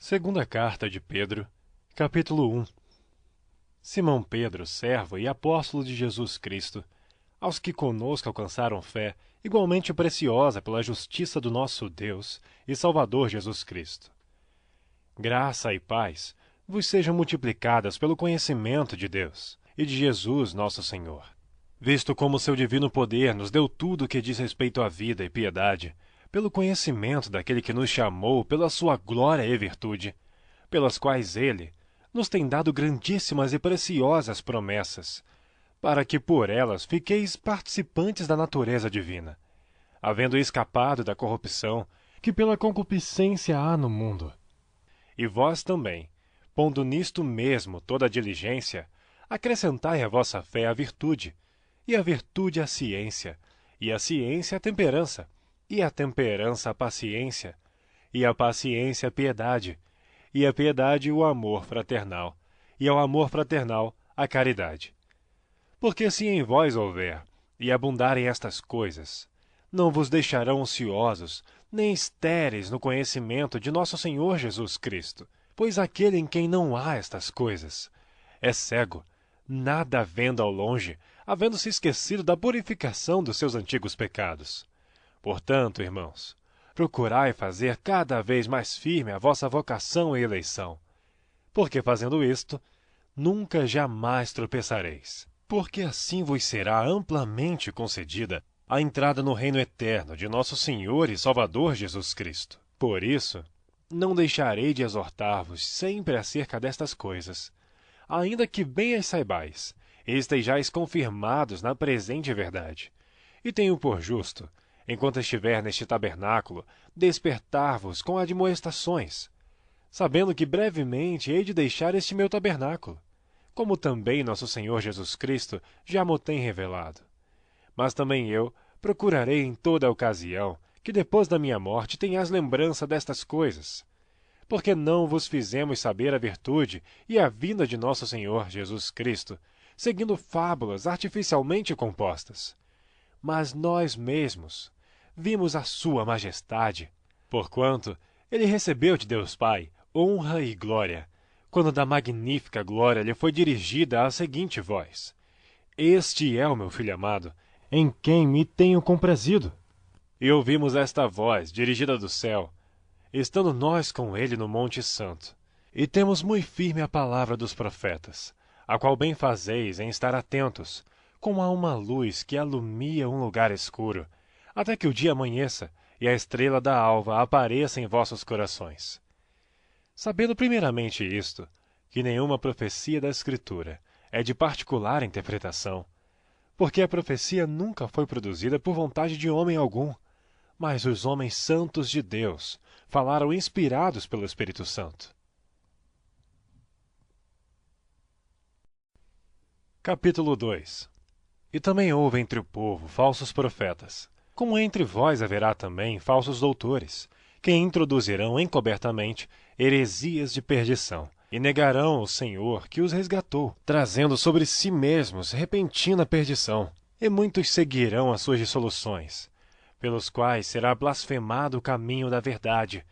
Segunda carta de Pedro, capítulo 1. Simão Pedro, servo e apóstolo de Jesus Cristo, aos que conosco alcançaram fé, igualmente preciosa pela justiça do nosso Deus e Salvador Jesus Cristo. Graça e paz vos sejam multiplicadas pelo conhecimento de Deus e de Jesus nosso Senhor, visto como seu divino poder nos deu tudo o que diz respeito à vida e piedade, pelo conhecimento daquele que nos chamou pela sua glória e virtude, pelas quais ele nos tem dado grandíssimas e preciosas promessas, para que por elas fiqueis participantes da natureza divina, havendo escapado da corrupção que pela concupiscência há no mundo. E vós também, pondo nisto mesmo toda a diligência, acrescentai à vossa fé a virtude, e a virtude a ciência, e a ciência a temperança, e a temperança a paciência, e a paciência a piedade, e a piedade o amor fraternal, e ao amor fraternal a caridade. Porque se em vós houver, e abundarem estas coisas, não vos deixarão ociosos, nem estéreis no conhecimento de nosso Senhor Jesus Cristo, pois aquele em quem não há estas coisas é cego, nada vendo ao longe, havendo-se esquecido da purificação dos seus antigos pecados. Portanto, irmãos, procurai fazer cada vez mais firme a vossa vocação e eleição, porque fazendo isto, nunca jamais tropeçareis, porque assim vos será amplamente concedida a entrada no reino eterno de nosso Senhor e Salvador Jesus Cristo. Por isso, não deixarei de exortar-vos sempre acerca destas coisas, ainda que bem as saibais, e estejais confirmados na presente verdade. E tenho por justo, enquanto estiver neste tabernáculo, despertar-vos com admoestações, sabendo que brevemente hei de deixar este meu tabernáculo, como também nosso Senhor Jesus Cristo já mo tem revelado. Mas também eu procurarei em toda a ocasião que depois da minha morte tenhais lembrança destas coisas, porque não vos fizemos saber a virtude e a vinda de nosso Senhor Jesus Cristo, seguindo fábulas artificialmente compostas, mas nós mesmos vimos a sua majestade, porquanto ele recebeu de Deus Pai honra e glória, quando da magnífica glória lhe foi dirigida a seguinte voz: Este é o meu Filho amado, em quem me tenho comprazido. E ouvimos esta voz dirigida do céu, estando nós com ele no Monte Santo, e temos muito firme a palavra dos profetas, a qual bem fazeis em estar atentos, como a uma luz que alumia um lugar escuro, até que o dia amanheça e a estrela da alva apareça em vossos corações. Sabendo primeiramente isto, que nenhuma profecia da Escritura é de particular interpretação, porque a profecia nunca foi produzida por vontade de homem algum, mas os homens santos de Deus falaram inspirados pelo Espírito Santo. Capítulo 2. E também houve entre o povo falsos profetas, como entre vós haverá também falsos doutores, que introduzirão encobertamente heresias de perdição, e negarão o Senhor que os resgatou, trazendo sobre si mesmos repentina perdição. E muitos seguirão as suas dissoluções, pelos quais será blasfemado o caminho da verdade,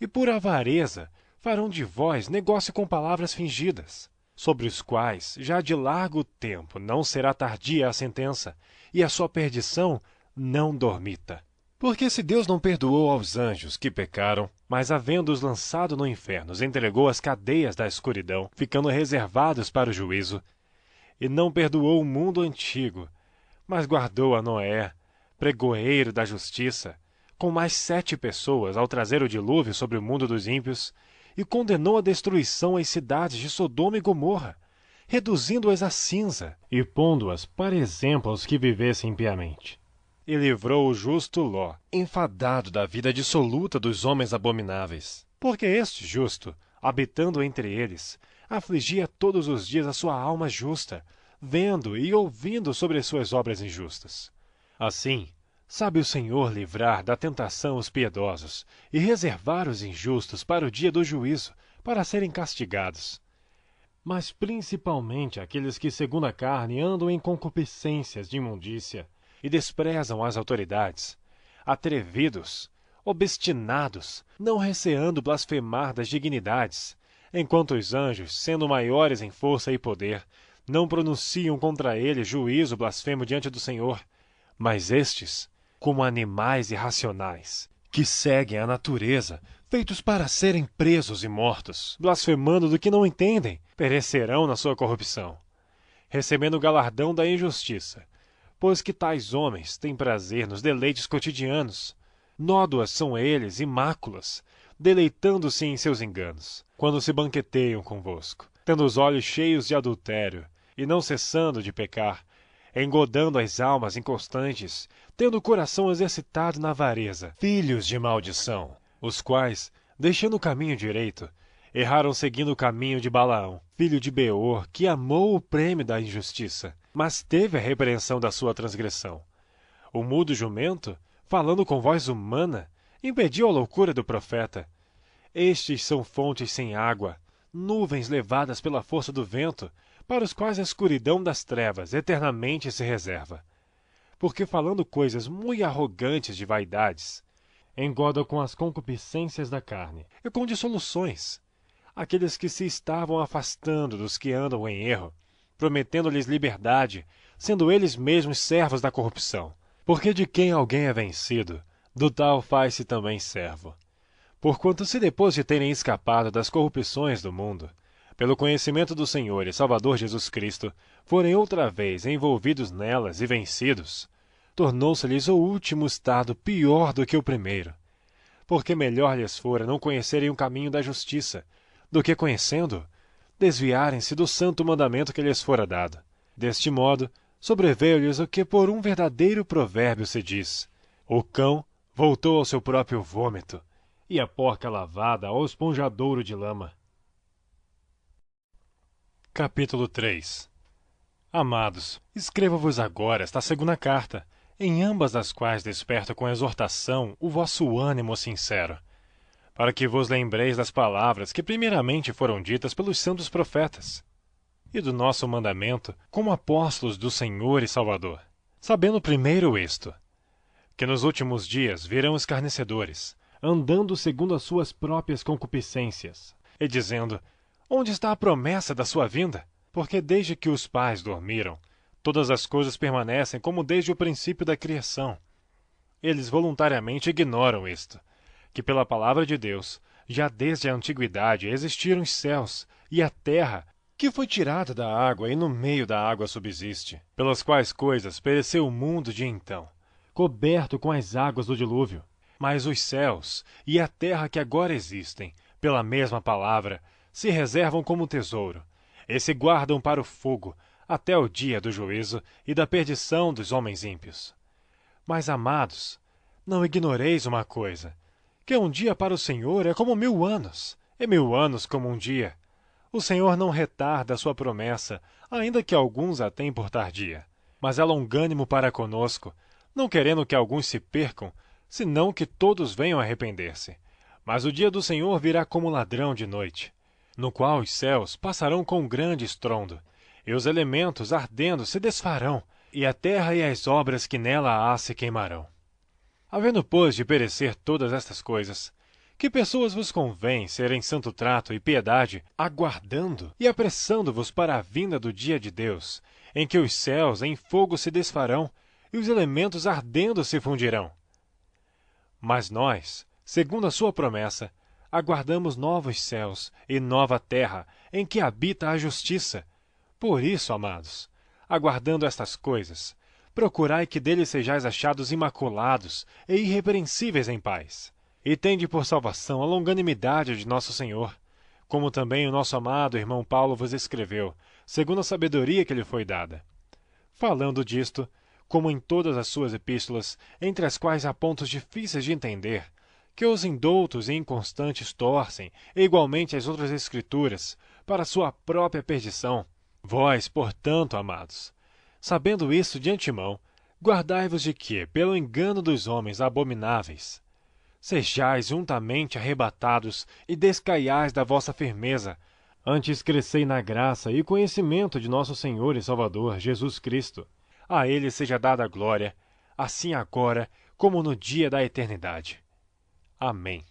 e por avareza farão de vós negócio com palavras fingidas, sobre os quais já de largo tempo não será tardia a sentença, e a sua perdição não dormita. Porque se Deus não perdoou aos anjos que pecaram, mas havendo-os lançado no inferno, os entregou às cadeias da escuridão, ficando reservados para o juízo, e não perdoou o mundo antigo, mas guardou a Noé, pregoeiro da justiça, com mais 7 pessoas ao trazer o dilúvio sobre o mundo dos ímpios, e condenou à destruição as cidades de Sodoma e Gomorra, reduzindo-as a cinza e pondo-as para exemplo aos que vivessem impiamente. E livrou o justo Ló, enfadado da vida dissoluta dos homens abomináveis. Porque este justo, habitando entre eles, afligia todos os dias a sua alma justa, vendo e ouvindo sobre as suas obras injustas. Assim, sabe o Senhor livrar da tentação os piedosos e reservar os injustos para o dia do juízo, para serem castigados. Mas principalmente aqueles que segundo a carne andam em concupiscências de imundícia, e desprezam as autoridades, atrevidos, obstinados, não receando blasfemar das dignidades, enquanto os anjos, sendo maiores em força e poder, não pronunciam contra eles juízo blasfemo diante do Senhor, mas estes, como animais irracionais, que seguem a natureza, feitos para serem presos e mortos, blasfemando do que não entendem, perecerão na sua corrupção, recebendo o galardão da injustiça, pois que tais homens têm prazer nos deleites cotidianos. Nódoas são eles e máculas, deleitando-se em seus enganos, quando se banqueteiam convosco, tendo os olhos cheios de adultério, e não cessando de pecar, engodando as almas inconstantes, tendo o coração exercitado na avareza, filhos de maldição, os quais, deixando o caminho direito, erraram seguindo o caminho de Balaão, filho de Beor, que amou o prêmio da injustiça, mas teve a repreensão da sua transgressão. O mudo jumento, falando com voz humana, impediu a loucura do profeta. Estes são fontes sem água, nuvens levadas pela força do vento, para os quais a escuridão das trevas eternamente se reserva. Porque falando coisas muito arrogantes de vaidades, engodam com as concupiscências da carne e com dissoluções aqueles que se estavam afastando dos que andam em erro, prometendo-lhes liberdade, sendo eles mesmos servos da corrupção. Porque de quem alguém é vencido, do tal faz-se também servo. Porquanto se depois de terem escapado das corrupções do mundo, pelo conhecimento do Senhor e Salvador Jesus Cristo, forem outra vez envolvidos nelas e vencidos, tornou-se-lhes o último estado pior do que o primeiro. Porque melhor lhes fora não conhecerem o caminho da justiça, do que conhecendo, desviarem-se do santo mandamento que lhes fora dado. Deste modo, sobreveio-lhes o que por um verdadeiro provérbio se diz: o cão voltou ao seu próprio vômito, e a porca lavada ao esponjadouro de lama. Capítulo 3. Amados, escrevo-vos agora esta segunda carta, em ambas as quais desperto com exortação o vosso ânimo sincero, para que vos lembreis das palavras que primeiramente foram ditas pelos santos profetas, e do nosso mandamento como apóstolos do Senhor e Salvador, sabendo primeiro isto, que nos últimos dias virão escarnecedores, andando segundo as suas próprias concupiscências, e dizendo: onde está a promessa da sua vinda? Porque desde que os pais dormiram, todas as coisas permanecem como desde o princípio da criação. Eles voluntariamente ignoram isto, que pela palavra de Deus, já desde a antiguidade existiram os céus e a terra, que foi tirada da água e no meio da água subsiste, pelas quais coisas pereceu o mundo de então, coberto com as águas do dilúvio. Mas os céus e a terra que agora existem, pela mesma palavra, se reservam como tesouro, e se guardam para o fogo, até o dia do juízo e da perdição dos homens ímpios. Mas, amados, não ignoreis uma coisa, que um dia para o Senhor é como 1000 anos, e 1000 anos como um dia. O Senhor não retarda a sua promessa, ainda que alguns a tenham por tardia, mas é longânimo para conosco, não querendo que alguns se percam, senão que todos venham a arrepender-se. Mas o dia do Senhor virá como ladrão de noite, no qual os céus passarão com grande estrondo, e os elementos ardendo se desfarão, e a terra e as obras que nela há se queimarão. Havendo, pois, de perecer todas estas coisas, que pessoas vos convém ser em santo trato e piedade, aguardando e apressando-vos para a vinda do dia de Deus, em que os céus em fogo se desfarão, e os elementos ardendo se fundirão? Mas nós, segundo a sua promessa, aguardamos novos céus e nova terra, em que habita a justiça. Por isso, amados, aguardando estas coisas, procurai que dele sejais achados imaculados e irrepreensíveis em paz. E tende por salvação a longanimidade de nosso Senhor, como também o nosso amado irmão Paulo vos escreveu, segundo a sabedoria que lhe foi dada. Falando disto, como em todas as suas epístolas, entre as quais há pontos difíceis de entender, que os indoutos e inconstantes torcem, e igualmente as outras escrituras, para sua própria perdição. Vós, portanto, amados, sabendo isso de antemão, guardai-vos de que, pelo engano dos homens abomináveis, sejais juntamente arrebatados e descaiais da vossa firmeza. Antes crescei na graça e conhecimento de nosso Senhor e Salvador, Jesus Cristo. A ele seja dada a glória, assim agora como no dia da eternidade. Amém.